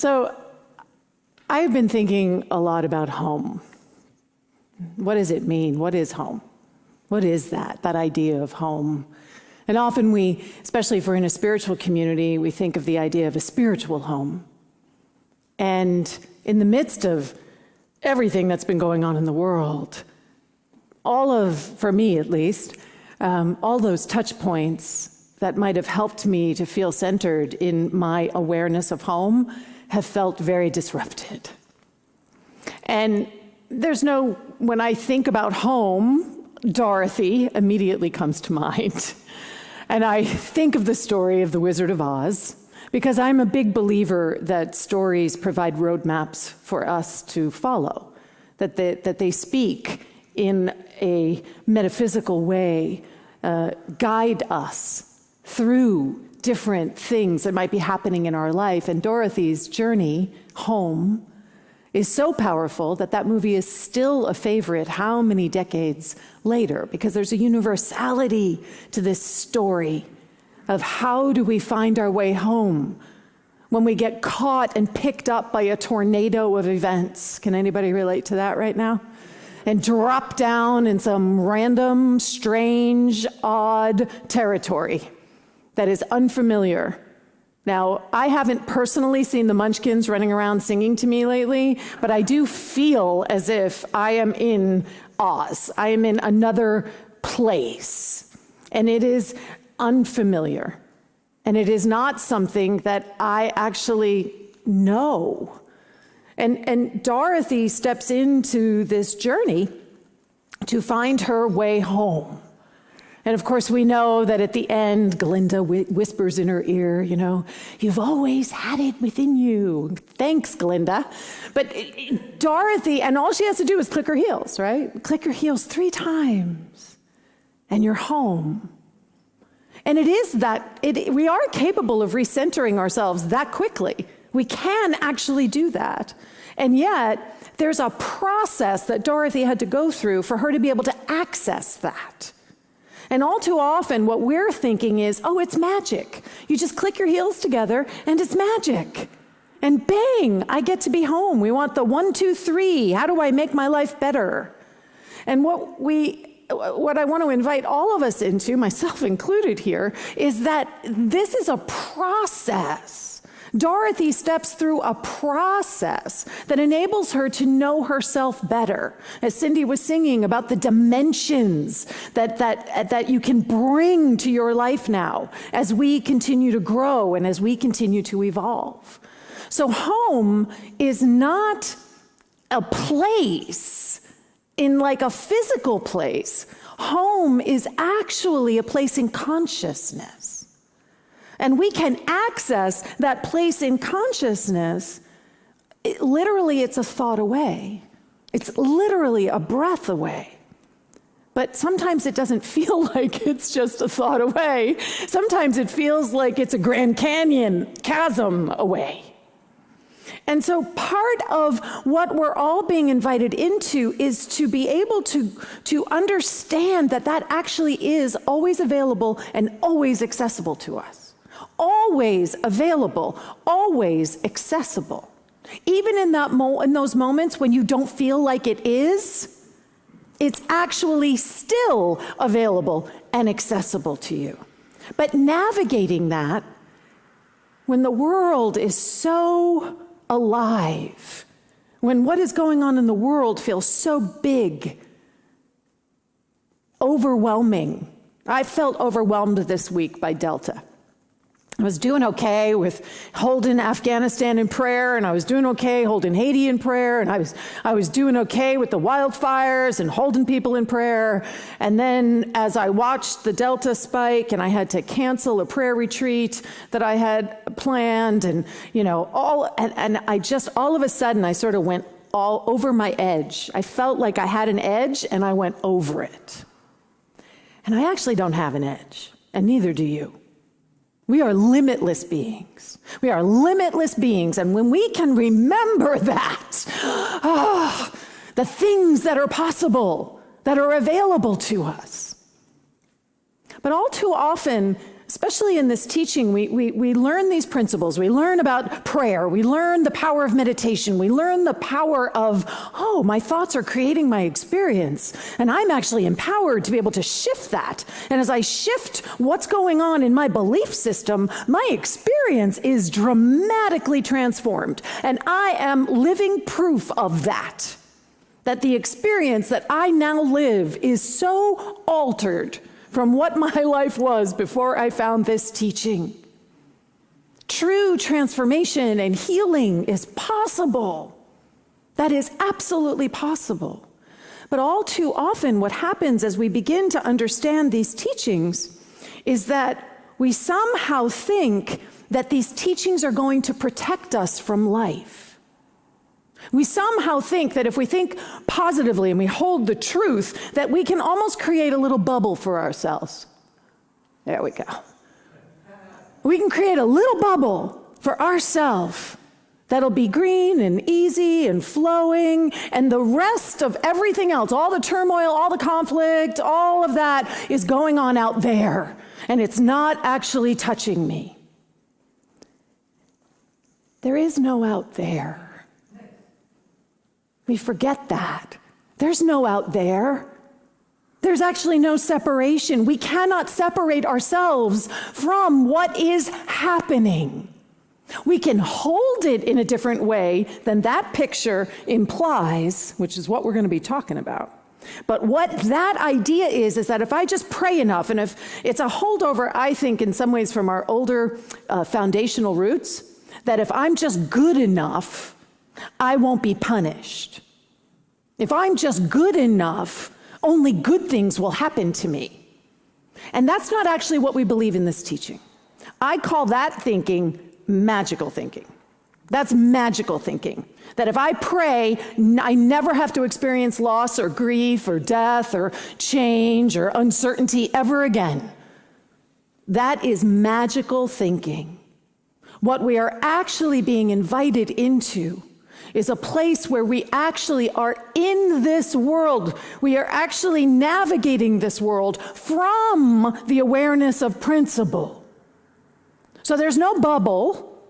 So I've been thinking a lot about home. What does it mean? What is home? What is that idea of home? And often we, especially if we're in a spiritual community, we think of the idea of a spiritual home. And in the midst of everything that's been going on in the world, for me at least, all those touch points that might have helped me to feel centered in my awareness of home have felt very disrupted. And when I think about home, Dorothy immediately comes to mind. And I think of the story of the Wizard of Oz, because I'm a big believer that stories provide roadmaps for us to follow, that they speak in a metaphysical way, guide us through different things that might be happening in our life. And Dorothy's journey home is so powerful that movie is still a favorite how many decades later, because there's a universality to this story of how do we find our way home when we get caught and picked up by a tornado of events. Can anybody relate to that right now? And drop down in some random, strange, odd territory that is unfamiliar. Now, I haven't personally seen the Munchkins running around singing to me lately, but I do feel as if I am in Oz. I am in another place, and it is unfamiliar, and it is not something that I actually know. And Dorothy steps into this journey to find her way home. And of course, we know that at the end, Glinda whispers in her ear, you've always had it within you. Thanks, Glinda. But Dorothy, and all she has to do is click her heels, right? Click her heels 3 times, and you're home. And it is we are capable of recentering ourselves that quickly. We can actually do that. And yet, there's a process that Dorothy had to go through for her to be able to access that. And all too often, what we're thinking is, it's magic. You just click your heels together, and it's magic. And bang, I get to be home. We want the 1, 2, 3. How do I make my life better? And what I want to invite all of us into, myself included here, is that this is a process. Dorothy steps through a process that enables her to know herself better. As Cindy was singing about the dimensions that you can bring to your life now as we continue to grow and as we continue to evolve. So home is not a place in like a physical place. Home is actually a place in consciousness. And we can access that place in consciousness. Literally, it's a thought away. It's literally a breath away. But sometimes it doesn't feel like it's just a thought away. Sometimes it feels like it's a Grand Canyon chasm away. And so part of what we're all being invited into is to be able to understand that actually is always available and always accessible to us. Always available, always accessible. Even in those moments when you don't feel like it is, it's actually still available and accessible to you. But navigating that, when the world is so alive, when what is going on in the world feels so big, overwhelming. I felt overwhelmed this week by Delta. I was doing okay with holding Afghanistan in prayer, and I was doing okay holding Haiti in prayer, and I was doing okay with the wildfires and holding people in prayer. And then as I watched the Delta spike and I had to cancel a prayer retreat that I had planned, and all of a sudden I sort of went all over my edge. I felt like I had an edge and I went over it. And I actually don't have an edge, and neither do you. We are limitless beings. We are limitless beings. And when we can remember that, the things that are possible, that are available to us. But all too often, especially in this teaching, we learn these principles. We learn about prayer. We learn the power of meditation. We learn the power of, oh, my thoughts are creating my experience, and I'm actually empowered to be able to shift that. And as I shift what's going on in my belief system, my experience is dramatically transformed. And I am living proof of that the experience that I now live is so altered from what my life was before I found this teaching. True transformation and healing is possible. That is absolutely possible. But all too often, what happens as we begin to understand these teachings is that we somehow think that these teachings are going to protect us from life. We somehow think that if we think positively and we hold the truth, that we can almost create a little bubble for ourselves. There we go. We can create a little bubble for ourselves that'll be green and easy and flowing, and the rest of everything else, all the turmoil, all the conflict, all of that is going on out there, and it's not actually touching me. There is no out there. We forget that. There's no out there. There's actually no separation. We cannot separate ourselves from what is happening. We can hold it in a different way than that picture implies, which is what we're going to be talking about. But what that idea is that if I just pray enough, and if it's a holdover, I think, in some ways from our older foundational roots, that if I'm just good enough, I won't be punished. If I'm just good enough, only good things will happen to me. And that's not actually what we believe in this teaching. I call that thinking magical thinking. That's magical thinking. That if I pray, I never have to experience loss or grief or death or change or uncertainty ever again. That is magical thinking. What we are actually being invited into is a place where we actually are in this world. We are actually navigating this world from the awareness of principle. So there's no bubble.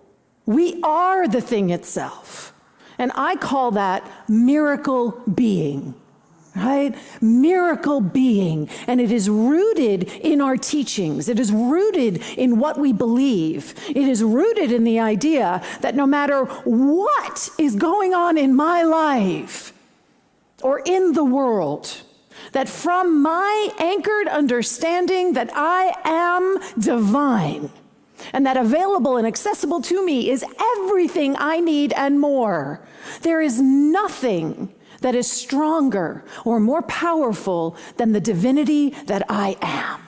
We are the thing itself. And I call that miracle being. Right? Miracle being. And it is rooted in our teachings. It is rooted in what we believe. It is rooted in the idea that no matter what is going on in my life or in the world, that from my anchored understanding that I am divine, and that available and accessible to me is everything I need and more, there is nothing that is stronger or more powerful than the divinity that I am.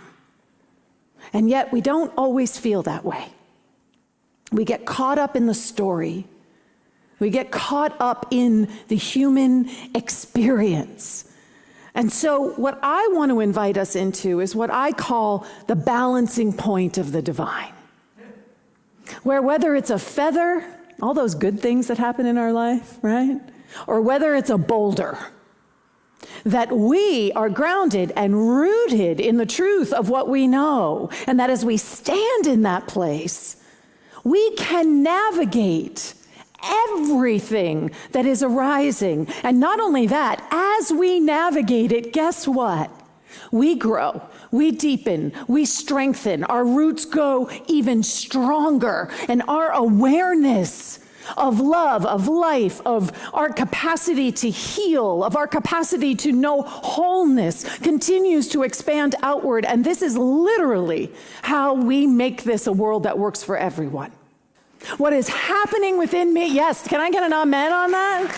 And yet we don't always feel that way. We get caught up in the story. We get caught up in the human experience. And so what I want to invite us into is what I call the balancing point of the divine. Where whether it's a feather, all those good things that happen in our life, right? Or whether it's a boulder, that we are grounded and rooted in the truth of what we know, and that as we stand in that place, we can navigate everything that is arising. And not only that, as we navigate it, guess what? We grow, we deepen, we strengthen, our roots go even stronger, and our awareness of love, of life, of our capacity to heal, of our capacity to know wholeness continues to expand outward. And this is literally how we make this a world that works for everyone. What is happening within me? Yes, can I get an amen on that?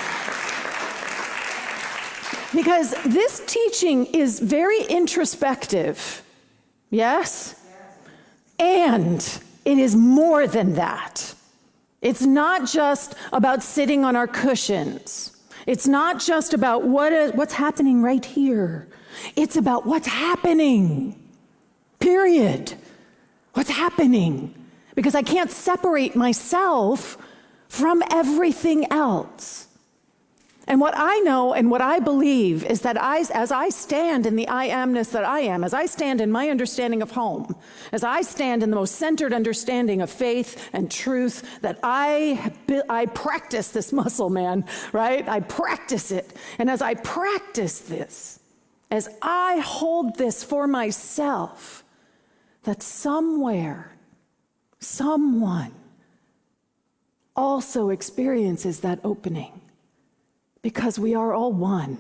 Because this teaching is very introspective. Yes? And it is more than that. It's not just about sitting on our cushions. It's not just about what's happening right here. It's about what's happening. Period. What's happening? Because I can't separate myself from everything else. And what I know and what I believe is that as I stand in the I amness that I am, as I stand in my understanding of home, as I stand in the most centered understanding of faith and truth, that I practice this muscle, man, right? I practice it. And as I practice this, as I hold this for myself, that somewhere, someone also experiences that opening. Because we are all one.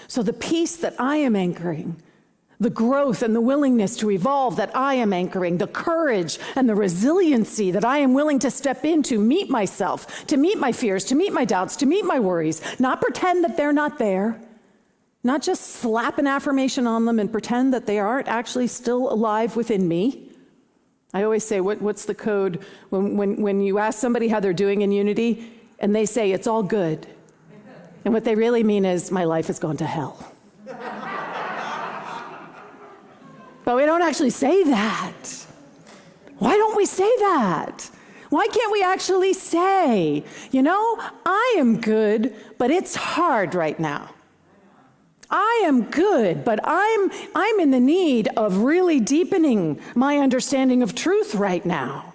So the peace that I am anchoring, the growth and the willingness to evolve that I am anchoring, the courage and the resiliency that I am willing to step in to meet myself, to meet my fears, to meet my doubts, to meet my worries, not pretend that they're not there, not just slap an affirmation on them and pretend that they aren't actually still alive within me. I always say, what's the code when you ask somebody how they're doing in unity and they say, it's all good. And what they really mean is, my life has gone to hell. But we don't actually say that. Why don't we say that? Why can't we actually say, I am good, but it's hard right now. I am good, but I'm in the need of really deepening my understanding of truth right now.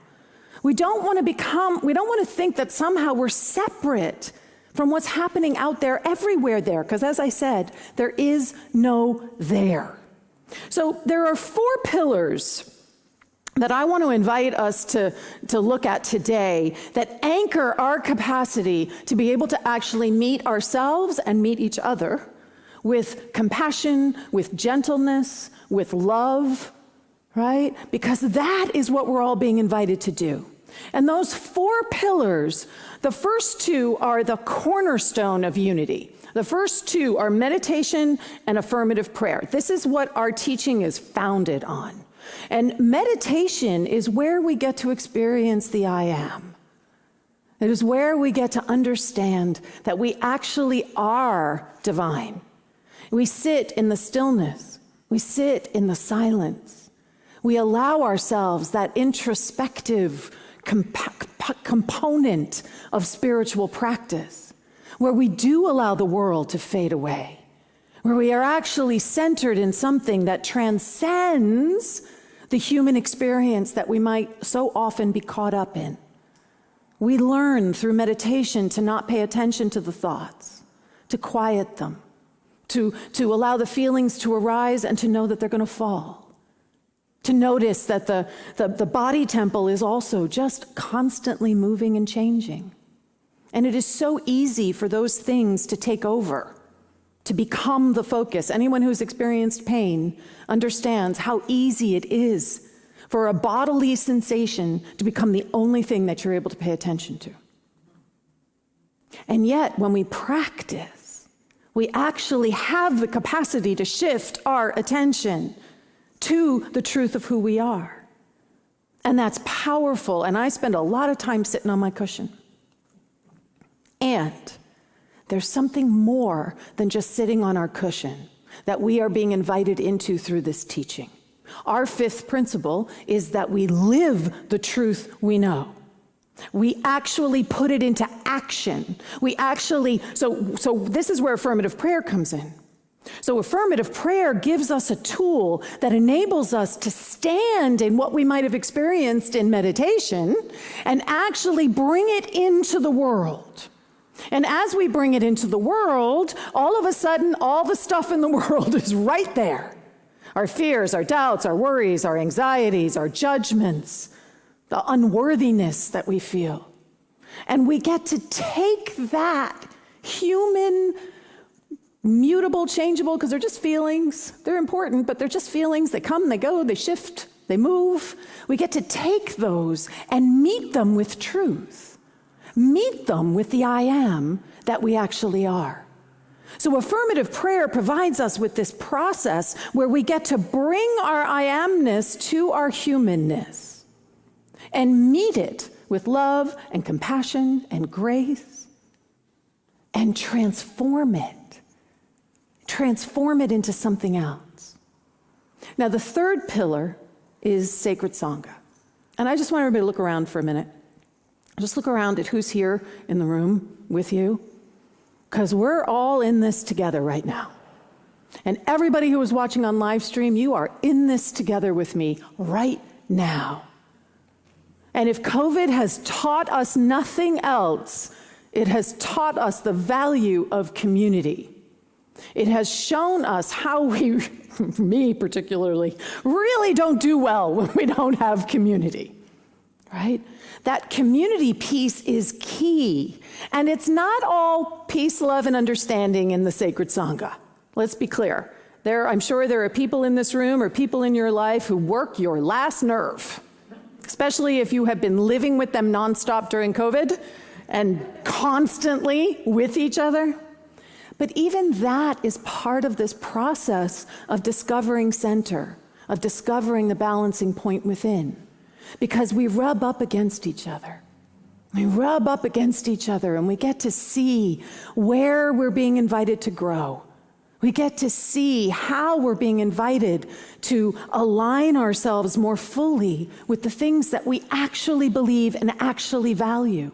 We don't want to think that somehow we're separate from what's happening out there, everywhere there, because as I said, there is no there. So there are 4 pillars that I want to invite us to look at today that anchor our capacity to be able to actually meet ourselves and meet each other with compassion, with gentleness, with love, right? Because that is what we're all being invited to do. And those 4 pillars, the first 2 are the cornerstone of unity. The first 2 are meditation and affirmative prayer. This is what our teaching is founded on. And meditation is where we get to experience the I am. It is where we get to understand that we actually are divine. We sit in the stillness. We sit in the silence. We allow ourselves that introspective component of spiritual practice, where we do allow the world to fade away, where we are actually centered in something that transcends the human experience that we might so often be caught up in. We learn through meditation to not pay attention to the thoughts, to quiet them, to allow the feelings to arise and to know that they're going to fall. To notice that the body temple is also just constantly moving and changing. And it is so easy for those things to take over, to become the focus. Anyone who's experienced pain understands how easy it is for a bodily sensation to become the only thing that you're able to pay attention to. And yet, when we practice, we actually have the capacity to shift our attention to the truth of who we are. And that's powerful. And I spend a lot of time sitting on my cushion. And there's something more than just sitting on our cushion that we are being invited into through this teaching. Our 5th principle is that we live the truth we know. We actually put it into action. So this is where affirmative prayer comes in. So affirmative prayer gives us a tool that enables us to stand in what we might have experienced in meditation and actually bring it into the world. And as we bring it into the world, all of a sudden, all the stuff in the world is right there. Our fears, our doubts, our worries, our anxieties, our judgments, the unworthiness that we feel. And we get to take that human, mutable, changeable, because they're just feelings. They're important, but they're just feelings. They come, they go, they shift, they move. We get to take those and meet them with truth. Meet them with the I am that we actually are. So affirmative prayer provides us with this process where we get to bring our I amness to our humanness and meet it with love and compassion and grace and transform it. Transform it into something else. Now, the 3rd pillar is sacred Sangha. And I just want everybody to look around for a minute. Just look around at who's here in the room with you. because we're all in this together right now. And everybody who is watching on live stream, you are in this together with me right now. And if COVID has taught us nothing else, it has taught us the value of community. It has shown us how we, me particularly, really don't do well when we don't have community, right? That community piece is key. And it's not all peace, love, and understanding in the sacred Sangha. Let's be clear. I'm sure there are people in this room or people in your life who work your last nerve, especially if you have been living with them nonstop during COVID and constantly with each other. But even that is part of this process of discovering center, of discovering the balancing point within, because we rub up against each other. We rub up against each other and we get to see where we're being invited to grow. We get to see how we're being invited to align ourselves more fully with the things that we actually believe and actually value.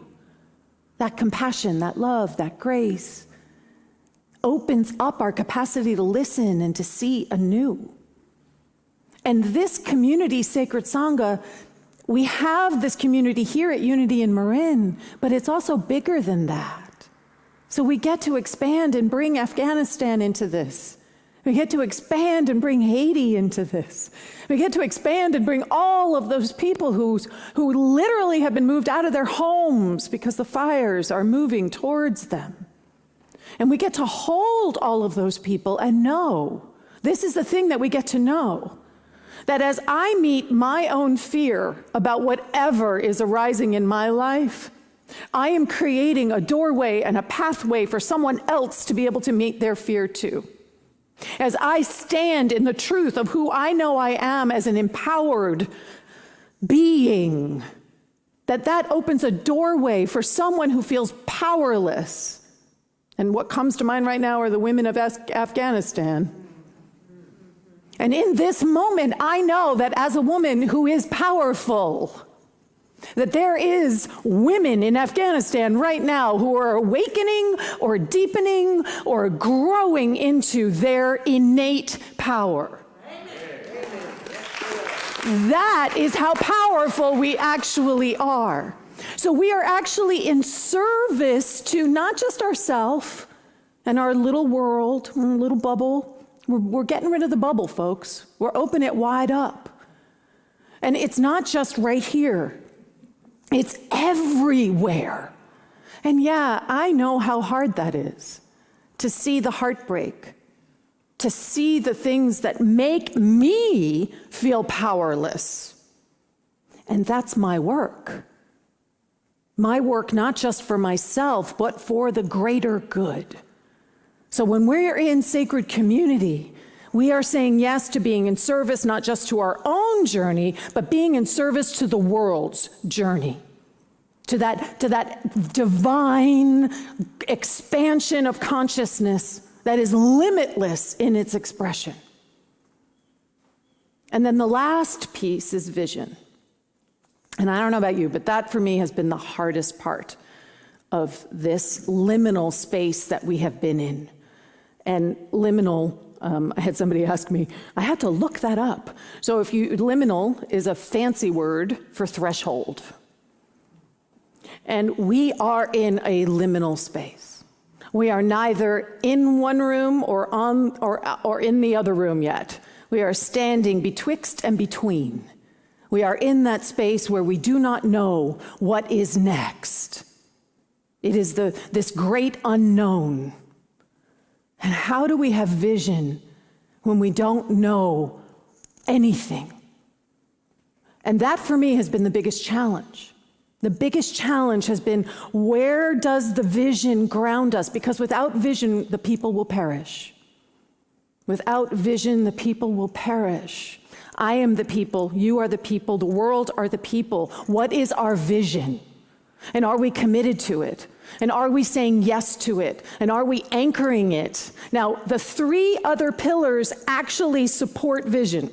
That compassion, that love, that grace opens up our capacity to listen and to see anew. And this community, Sacred Sangha, we have this community here at Unity in Marin, but it's also bigger than that. So we get to expand and bring Afghanistan into this. We get to expand and bring Haiti into this. We get to expand and bring all of those people who literally have been moved out of their homes because the fires are moving towards them. And we get to hold all of those people and know, this is the thing that we get to know, that as I meet my own fear about whatever is arising in my life, I am creating a doorway and a pathway for someone else to be able to meet their fear too. As I stand in the truth of who I know I am as an empowered being, that opens a doorway for someone who feels powerless. And what comes to mind right now are the women of Afghanistan. And in this moment, I know that as a woman who is powerful, that there is women in Afghanistan right now who are awakening or deepening or growing into their innate power. That is how powerful we actually are. So we are actually in service to not just ourselves and our little world, little bubble. We're getting rid of the bubble, folks. We're opening it wide up. And it's not just right here. It's everywhere. And yeah, I know how hard that is, to see the heartbreak, to see the things that make me feel powerless. And that's my work. My work not just for myself, but for the greater good. So when we're in sacred community, we are saying yes to being in service, not just to our own journey, but being in service to the world's journey, to that divine expansion of consciousness that is limitless in its expression. And then the last piece is vision. And I don't know about you, but that for me has been the hardest part of this liminal space that we have been in. And liminal, I had somebody ask me, I had to look that up. So liminal is a fancy word for threshold. And we are in a liminal space. We are neither in one room or in the other room yet. We are standing betwixt and between. We are in that space where we do not know what is next. It is this great unknown. And how do we have vision when we don't know anything? And that for me has been the biggest challenge. The biggest challenge has been, where does the vision ground us? Because without vision, the people will perish. Without vision, the people will perish. I am the people, you are the people, the world are the people. What is our vision? And are we committed to it? And are we saying yes to it? And are we anchoring it? Now, the three other pillars actually support vision.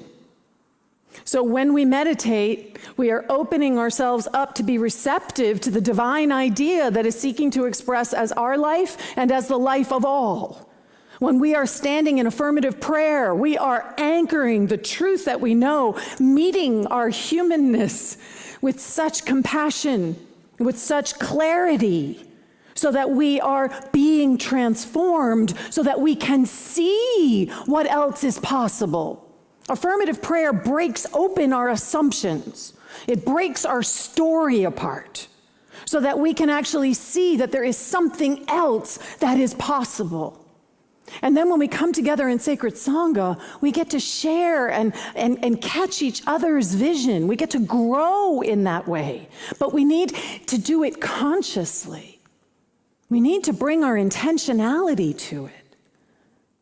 So when we meditate, we are opening ourselves up to be receptive to the divine idea that is seeking to express as our life and as the life of all. When we are standing in affirmative prayer, we are anchoring the truth that we know, meeting our humanness with such compassion, with such clarity, so that we are being transformed, so that we can see what else is possible. Affirmative prayer breaks open our assumptions. It breaks our story apart so that we can actually see that there is something else that is possible. And then when we come together in sacred Sangha, we get to share and catch each other's vision. We get to grow in that way. But we need to do it consciously. We need to bring our intentionality to it.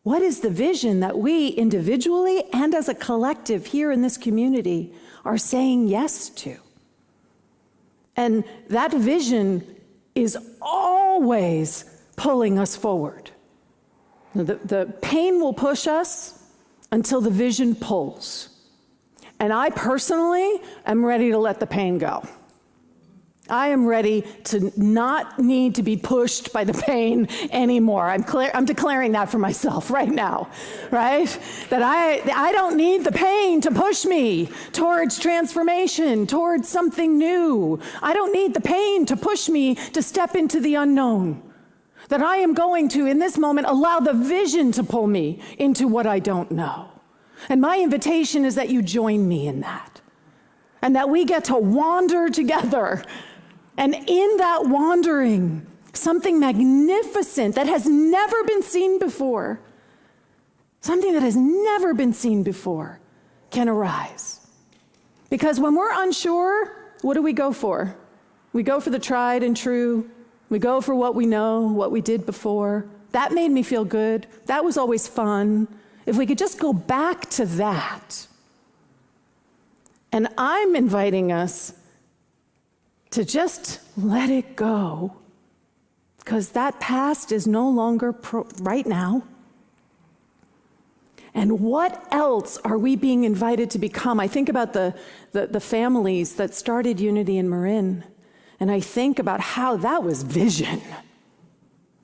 What is the vision that we individually and as a collective here in this community are saying yes to? And that vision is always pulling us forward. The pain will push us until the vision pulls. And I personally am ready to let the pain go. I am ready to not need to be pushed by the pain anymore. I'm declaring that for myself right now, right? That I don't need the pain to push me towards transformation, towards something new. I don't need the pain to push me to step into the unknown. That I am going to, in this moment, allow the vision to pull me into what I don't know. And my invitation is that you join me in that. And that we get to wander together. And in that wandering, something magnificent that has never been seen before, something that has never been seen before, can arise. Because when we're unsure, what do we go for? We go for the tried and true. We go for what we know, what we did before. That made me feel good. That was always fun. If we could just go back to that. And I'm inviting us to just let it go, because that past is no longer right now. And what else are we being invited to become? I think about the families that started Unity in Marin, and I think about how that was vision.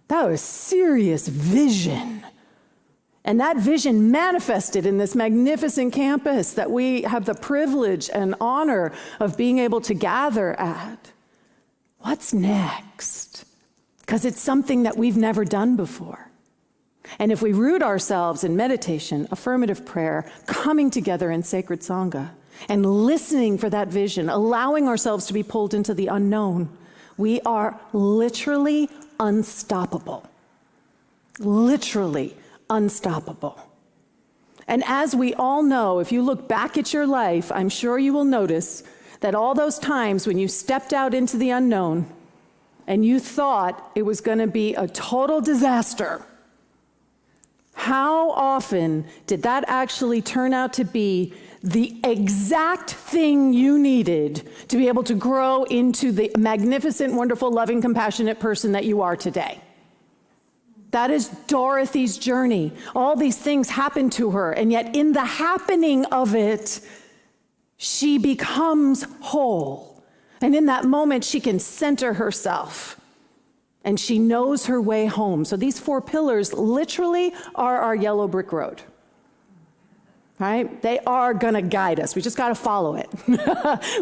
That was serious vision. And that vision manifested in this magnificent campus that we have the privilege and honor of being able to gather at. What's next? Because it's something that we've never done before. And if we root ourselves in meditation, affirmative prayer, coming together in sacred Sangha, and listening for that vision, allowing ourselves to be pulled into the unknown, we are literally unstoppable. Literally unstoppable. And as we all know, if you look back at your life, I'm sure you will notice that all those times when you stepped out into the unknown and you thought it was going to be a total disaster, how often did that actually turn out to be the exact thing you needed to be able to grow into the magnificent, wonderful, loving, compassionate person that you are today? That is Dorothy's journey. All these things happened to her, and yet in the happening of it, she becomes whole. And in that moment, she can center herself, and she knows her way home. So these 4 pillars literally are our yellow brick road, right? They are going to guide us. We just got to follow it.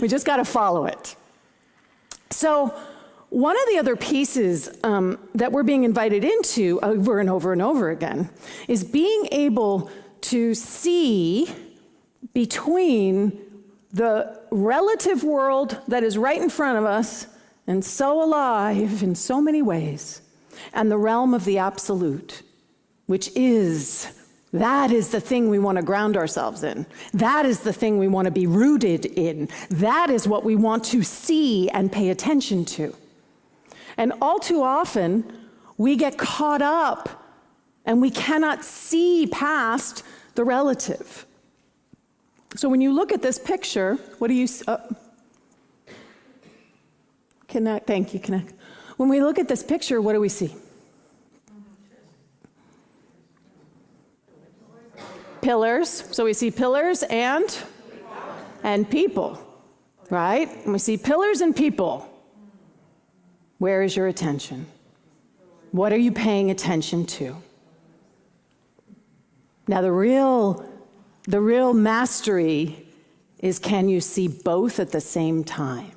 We just got to follow it. So one of the other pieces that we're being invited into over and over and over again is being able to see between the relative world that is right in front of us and so alive in so many ways, and the realm of the absolute, which is, that is the thing we want to ground ourselves in. That is the thing we want to be rooted in. That is what we want to see and pay attention to. And all too often, we get caught up and we cannot see past the relative. So when you look at this picture, what do you see? Connect, thank you, connect. When we look at this picture, what do we see? Pillars. So we see pillars and and people, right? And we see pillars and people. Where is your attention? What are you paying attention to? Now, the real mastery is, can you see both at the same time?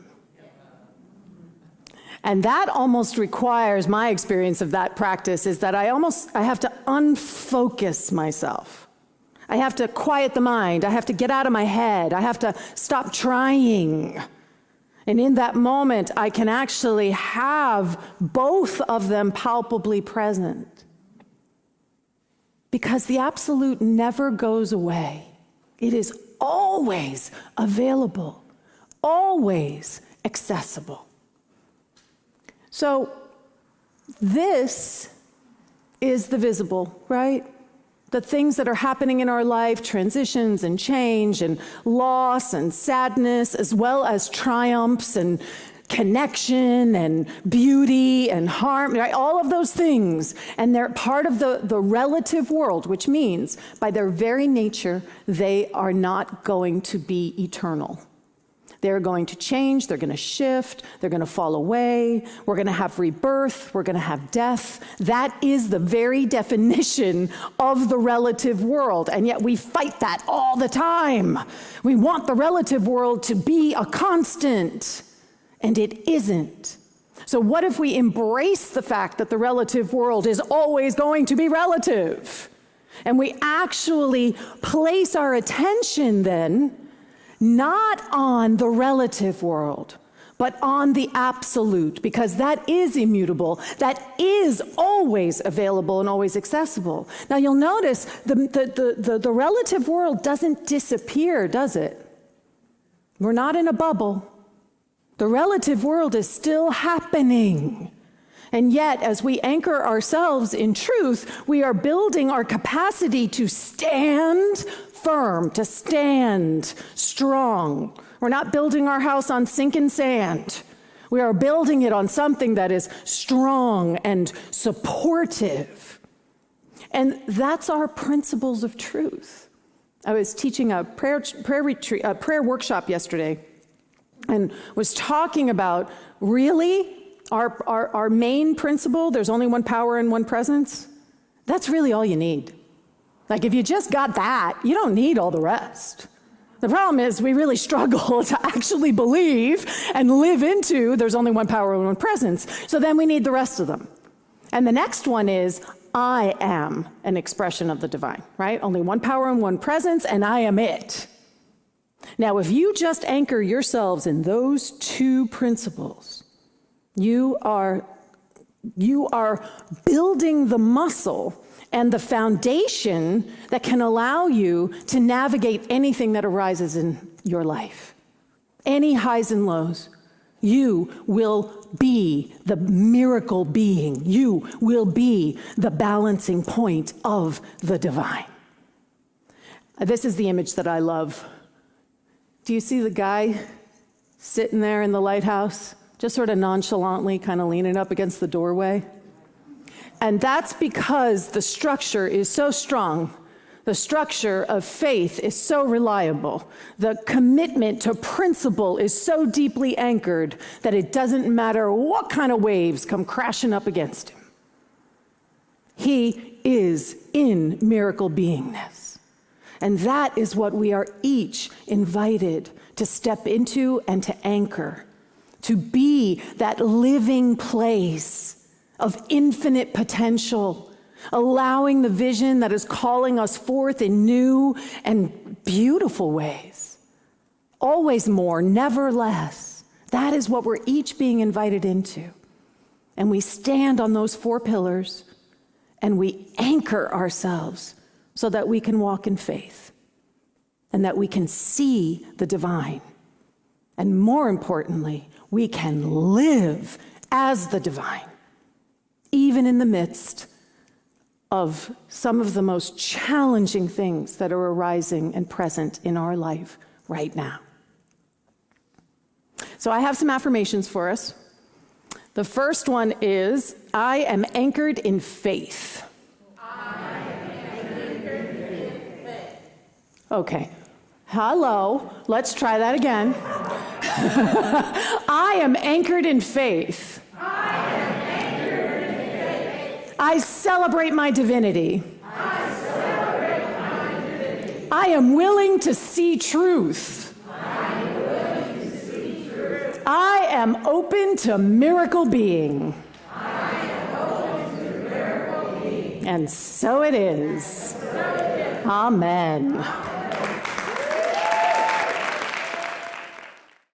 And that almost requires, my experience of that practice is that I have to unfocus myself. I have to quiet the mind. I have to get out of my head. I have to stop trying. And in that moment, I can actually have both of them palpably present. Because the absolute never goes away. It is always available, always accessible. So this is the visible, right? The things that are happening in our life, transitions and change and loss and sadness, as well as triumphs and connection and beauty and harm, right? All of those things. And they're part of the relative world, which means by their very nature, they are not going to be eternal. They're going to change, they're going to shift, they're going to fall away, we're going to have rebirth, we're going to have death. That is the very definition of the relative world, and yet we fight that all the time. We want the relative world to be a constant, and it isn't. So what if we embrace the fact that the relative world is always going to be relative, and we actually place our attention then not on the relative world, but on the absolute, because that is immutable, that is always available and always accessible. Now you'll notice the relative world doesn't disappear, does it? We're not in a bubble. The relative world is still happening. And yet, as we anchor ourselves in truth, we are building our capacity to stand firm, to stand strong. We're not building our house on sinking sand. We are building it on something that is strong and supportive. And that's our principles of truth. I was teaching a prayer workshop yesterday and was talking about really our main principle, there's only one power and one presence. That's really all you need. Like if you just got that, you don't need all the rest. The problem is we really struggle to actually believe and live into there's only one power and one presence. So then we need the rest of them. And the next one is I am an expression of the divine, right? Only one power and one presence, and I am it. Now, if you just anchor yourselves in those two principles, you are building the muscle and the foundation that can allow you to navigate anything that arises in your life. Any highs and lows. You will be the miracle being. You will be the balancing point of the divine. This is the image that I love. Do you see the guy sitting there in the lighthouse, just sort of nonchalantly kind of leaning up against the doorway? And that's because the structure is so strong. The structure of faith is so reliable. The commitment to principle is so deeply anchored that it doesn't matter what kind of waves come crashing up against him. He is in miracle beingness. And that is what we are each invited to step into and to anchor, to be that living place of infinite potential, allowing the vision that is calling us forth in new and beautiful ways. Always more, never less. That is what we're each being invited into. And we stand on those four pillars and we anchor ourselves so that we can walk in faith and that we can see the divine. And more importantly, we can live as the divine, even in the midst of some of the most challenging things that are arising and present in our life right now. So I have some affirmations for us. The first one is, I am anchored in faith. I am anchored in faith. Okay. Hello, let's try that again. I am anchored in faith. I celebrate my divinity. I am willing to see truth. I am open to miracle being. And so it is. Amen.